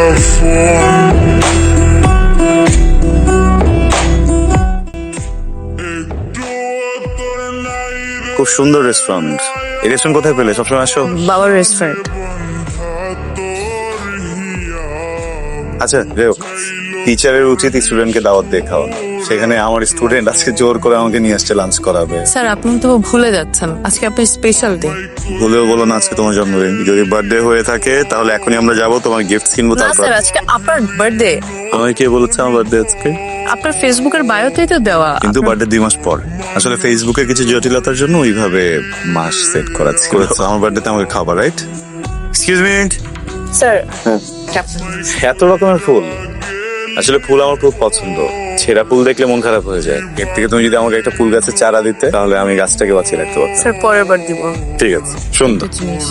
খুব সুন্দর রেস্টুরেন্ট। এই রেস্টুরেন্ট কোথায় পেলে? সবসময় আসো? বাবার রেস্টুরেন্ট। আচ্ছা যাই হোক, টিচারের উচিত স্টুডেন্টকে দাওয়াত দিয়ে খাওয়ানো। সেখানে আমার স্টুডেন্ট আজকে জোর করে আমাকে নিয়ে আসছে লাঞ্চ করাবে। স্যার আপনি তো ভুলে যাচ্ছেন, আজকে আপনার স্পেশাল ডে। ভুলেও বলো না আজকে তোমার জন্মদিন। যদি বার্থডে হয়ে থাকে তাহলে এখনই আমরা যাবো, তোমার গিফট কিনবো। না তারপর স্যার, আজকে আপনার বার্থডে। তোমায় কে বলেছে আমার বার্থডে আজকে? আপনার ফেসবুকের বায়োতেই তো দেওয়া। কিন্তু বার্থডে 2 মাস পর। আসলে ফেসবুকে কিছু জটিলতার জন্য ওইভাবে মাস সেট করাচ্ছি। আমার বার্থডেতে আমাকে খাবার, রাইট? এক্সকিউজ মি স্যার এত রকমের ফুল, আসলে ফুল আমার খুব পছন্দ। ছেঁড়া ফুল দেখলে মন খারাপ হয়ে যায়। এর থেকে তুমি যদি আমাকে একটা ফুল গাছের চারা দিতে তাহলে আমি গাছটাকে বাঁচিয়ে রাখতে পারতাম। স্যার পরের বার দিব। ঠিক আছে, সুন্দর। জিনিস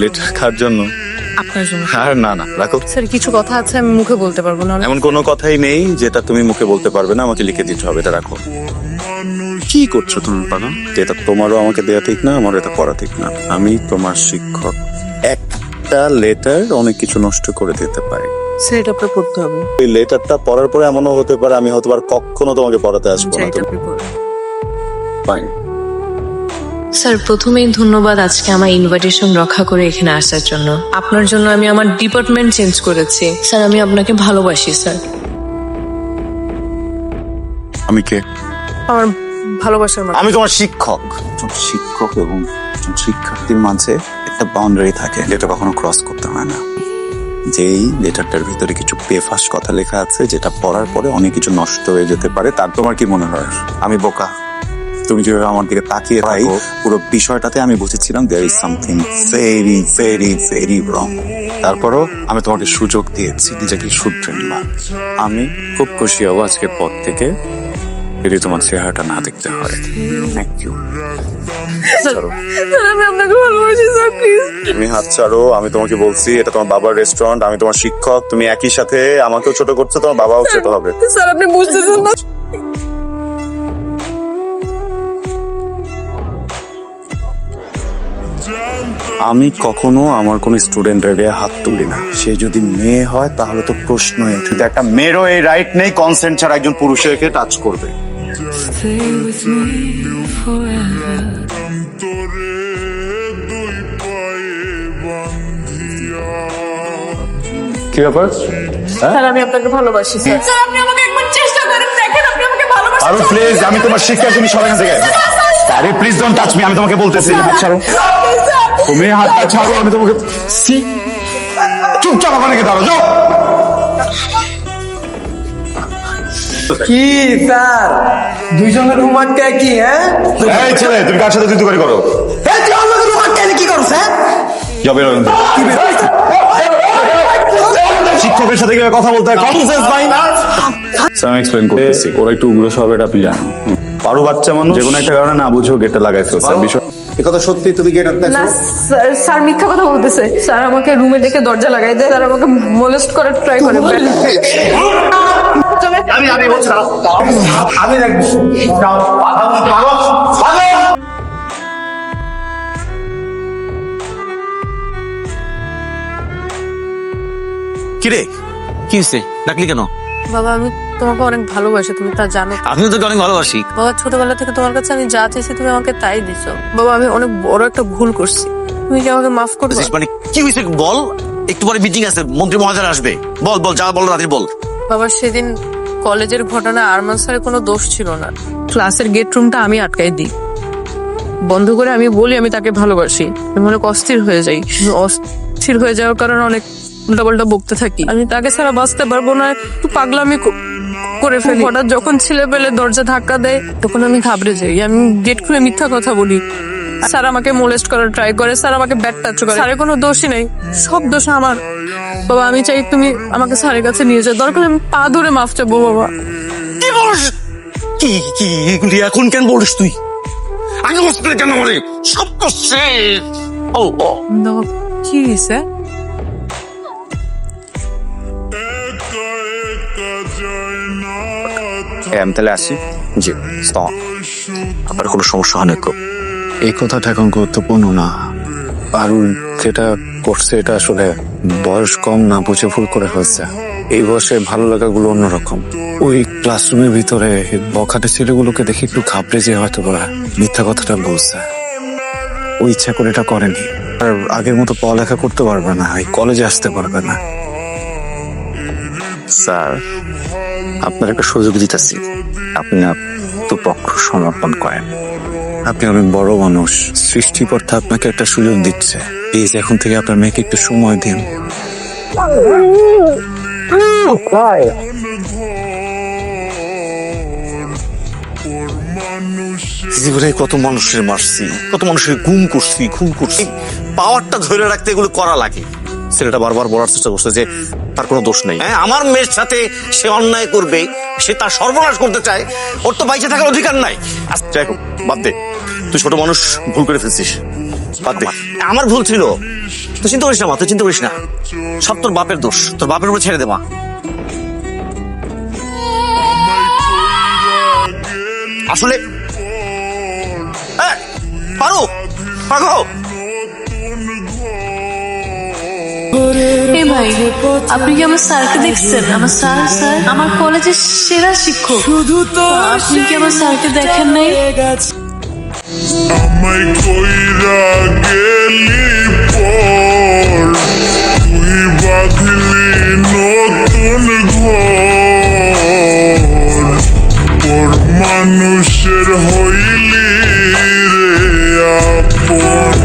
লেটার কার জন্য? আপনার জন্য। আর না না, রাখো। স্যার কিছু কথা আছে আমি মুখে বলতে পারবো না। এমন কোনো কথাই নেই যেটা তুমি মুখে বলতে পারবে না, আমাকে লিখে দিতে হবে। এটা রাখো। কি করছো তুমি পানা? এটা তোমারও আমাকে দেয়া ঠিক না, আমারও এটা পড়া ঠিক না। আমি তোমার শিক্ষক। একটা লেটার অনেক কিছু নষ্ট করে দিতে পারে। স্যার এটা আপনার পড়তে হবে। এই লেটারটা পড়ার পরে এমনও হতে পারে আমি হয়তো আর কখনো তোমাকে পড়াতে আসবো না। এটা আপনি পড়ুন। ফাইন। স্যার প্রথমেই ধন্যবাদ আজকে আমার ইনভাইটেশন রক্ষা করে এখানে আসার জন্য। আপনার জন্য আমি আমার ডিপার্টমেন্ট চেঞ্জ করেছি। স্যার আমি আপনাকে ভালোবাসি স্যার। আমি কে? আমার ভালোবাসার আমি তোমার শিক্ষক। একজন শিক্ষক এবং একজন শিক্ষার্থীর মাঝে একটা বাউন্ডারি থাকে, যেটা কখনো ক্রস করতে হয় না। যেই লেটারটার ভিতরে কিছু বেফাস কথা লেখা আছে, যেটা পড়ার পরে অনেক কিছু নষ্ট হয়ে যেতে পারে। তার তোমার কি মনে হয় আমি বোকা? তুমি যেভাবে আমার দিকে তাকিয়ে থাকো, পুরো বিষয়টাতে আমি বুঝেছিলাম there is something very very very wrong. তারপরও আমি তোমাকে সুযোগ দিয়েছি নিজেকে শুধরে নিবা। আমি খুব খুশি হব আজকের পর থেকে যদি তোমার চেহারাটা না দেখতে হয়। Thank you. আমি আপনাকে ভালোবাসি স্যার, প্লিজ। তুমি হাত ছাড়ো। আমি তোমাকে বলছি এটা তোমার বাবার রেস্টুরেন্ট, আমি তোমার শিক্ষক। তুমি একই সাথে আমাকেও ছোট করছো, তোমার বাবাও ছোট হবে। স্যার আপনি বুঝতেছেন না। আমি কখনো আমার কোন স্টুডেন্টের গায়ে হাত তুলি না। সে যদি মেয়ে হয় তাহলে তো প্রশ্নই ওঠে। একটা মেয়েরও এই রাইট নেই কনসেন্ট ছাড়া একজন পুরুষকে টাচ করবে। কি ব্যাপার? স্যার আমি আপনাকে ভালোবাসি স্যার। স্যার আপনি আমাকে একবার চেষ্টা করেন, দেখেন আপনি আমাকে ভালোবাসেন। আরে প্লিজ, আমি তোমার শিক্ষক, তুমি সবাই থেকে। আরে প্লিজ ডোন্ট টাচ মি, আমি তোমাকে বলতেছি হাত ছাড়ো। তুমি হাতটা ছাড়ো, আমি তোমাকে চুপচাপ ওখানে গিয়ে দাঁড়াও। যাও। কি স্যার দুইজনের রুম আটকায় কি? হ্যাঁ এই ছেলে, তুমি কার সাথে তুই করো? এই তুই আমাকে রুম আটকায় কি করছ? হ্যাঁ যাবে শিক্ষকের সাথে কিভাবে কথা বলতে হয় কমন সেন্স নাই। আমি এক্সপ্লেইন করতেছি, ওরা একটু উগ্র স্বভাবের, আপনি জানেন। পারো বাচ্চা মানুষ, যে কোনো একটা কারণে না বুঝেও গেটটা লাগাই ফেলছে। বিষয় এই কথা সত্যি? তুমি গেট আটকায়? না স্যার, স্যার মিথ্যা কথা বলতেছে। স্যার আমাকে রুমে ডেকে দরজা লাগাই দেয়, স্যার আমাকে মোলেস্ট করার ট্রাই করে। আমি দেখবো। কিরে কি হয়েছে? ডাকলি কেন? বাবা আমি তোমাকে অনেক ভালোবাসি, তুমি তা জানো। আমিও তোকে অনেক ভালোবাসি। বাবা ছোটবেলা থেকে তোমার কাছে আমি যা চেয়েছি তুমি আমাকে তাই দিছো। বাবা আমি অনেক বড় একটা ভুল করছি, তুমি কি আমাকে মাফ করবে? মানে কি হয়েছে বল। একটু পরে মিটিং আছে, মন্ত্রী মহাজয় আসবে। বল বল, যা বল রাতে বল। বাবা সেদিন কলেজের ঘটনা, আরমান স্যারের কোনো দোষ ছিল না। ক্লাসের গেট রুমটা আমি আটকাই দিই, বন্ধ করে আমি বলি আমি তাকে ভালোবাসি। আমি অনেক অস্থির হয়ে যাই। অস্থির হয়ে যাওয়ার কারণে অনেক উল্টাপাল্টা বকতে থাকি। আমি তাকে ছাড়া বাঁচতে পারবো না, একটু পাগলামি করে ফেলি। হঠাৎ যখন ছেলে পেলে দরজা ধাক্কা দেয় তখন আমি ঘাবড়ে যাই। আমি গেট খুলে মিথ্যা কথা বলি। স্যার আমাকে মোলেস্ট করার ট্রাই করে, স্যার আমাকে ব্যাট টাচ করে। স্যারের কোনো দোষই নেই, সব দোষ আমার। বাবা আমি চাই তুমি আমাকে স্যারের কাছে নিয়ে যাও, দরকার আমি পা ধরে মাফ চাবো। বাবা কি বলিস? কি কি এগুলি এখন কেন বলিস তুই? আগে বসতে কেন বলি? সব তো শেষ। ও ও কি হয়েছে? আমি তাহলে আসি। জি আপনার কোনো সমস্যা হয় না? এই কথাটা এখন গুরুত্বপূর্ণ না, পারুল যেটা করছে এটা আসলে বয়স কম না বুঝে ভুল করে ফেলছে। এই বয়সে ভালো লাগাগুলো অন্যরকম। ওই ক্লাসরুমের ভিতরে বখাটে ছেলেগুলোকে দেখে একটু ঘাবড়ে যে হয়তো বা মিথ্যা কথাটা বলছে। ও ইচ্ছা করে এটা করেনি। আর আগের মতো পড়ালেখা করতে পারবে না, এই কলেজে আসতে পারবে না। স্যার, আপনার একটা সুযোগ দিতেছি, আপনি না তো পক্ষ সমর্পণ করেন। আপনি অনেক বড় মানুষ, সৃষ্টিকর্তা আপনাকে একটা সুযোগ দিচ্ছে। প্লিজ এখন থেকে আপনার মেয়েকে একটু সময় দিন। জীবনে কত মানুষের মারছি, কত মানুষের গুম করছি, খুন করছি, পাওয়ারটা ধরে রাখতে এগুলো করা লাগে। ছেলেটা বারবার বলার চেষ্টা করছে যে তার কোনো দোষ নেই। হ্যাঁ, আমার মেয়ের সাথে সে অন্যায় করবে, সে তার সর্বনাশ করতে চায়, ওর তো বাইচে থাকার অধিকার নাই। যাই হোক, বাদ দে, তুই ছোট মানুষ, ভুল করে ফেলছিস, বাদ দে। আমার ভুল ছিল, তুই চিন্তা করিস না মা, তুই চিন্তা করিস না, সব তোর বাপের দোষ, তোর বাপের উপর ছেড়ে দে মা। আসলে পারো পারো এ ভাই, আপনি কি আমার স্যারকে দেখছেন? আমার স্যার আমার কলেজের সেরা শিক্ষক। আপনি কি আমার স্যারকে দেখেন নাই? আমায় কইরা গেলি পর, তুই বাঁধলি নতুন ঘর, পর মানুষের হইলি রে আপন।